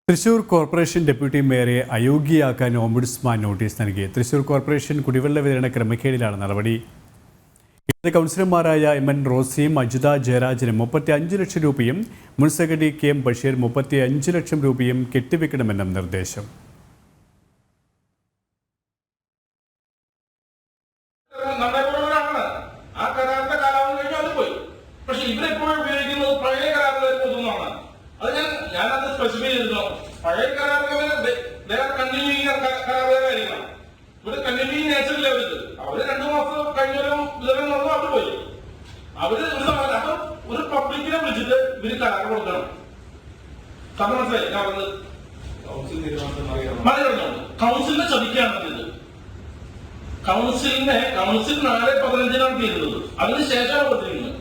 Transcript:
Thrissur corporation deputy മേയറെ അയോഗ്യയാക്കാൻ ombudsman notice നൽകി. തൃശൂർ കോർപ്പറേഷൻ കുടിവെള്ള വിതരണ ക്രമക്കേടിലാണ് നടപടി. കൗൺസിലർമാരായ എം എൻ റോസിയും അജിത ജയരാജനും 35 ലക്ഷം രൂപയും മുൻ secretary K M Basheer 35 lakh രൂപയും കെട്ടിവെക്കണമെന്നും നിർദ്ദേശം. പഴയ കരാറുകൾ ഇവിടെ കണ്ടിന്യൂ നേച്ചറില്ല. അവര് 2 മാസം കഴിഞ്ഞാലും വിതരണം നടന്നു അവർ പോയി. അവര് അപ്പൊ ഒരു പബ്ലിക്കിനെ വിളിച്ചിട്ട് ഇവര് കരാർ കൊടുക്കണം. കാരണം മനസ്സിലായി ഞാൻ പറഞ്ഞത് മറികടന്നുണ്ട്. കൗൺസിലിനെ ചതിക്കുകയാണ് ഇത്. കൗൺസിൽ 4/15 തീരുന്നത്. അതിനുശേഷമാണ് കൊടുത്തിരിക്കുന്നത്.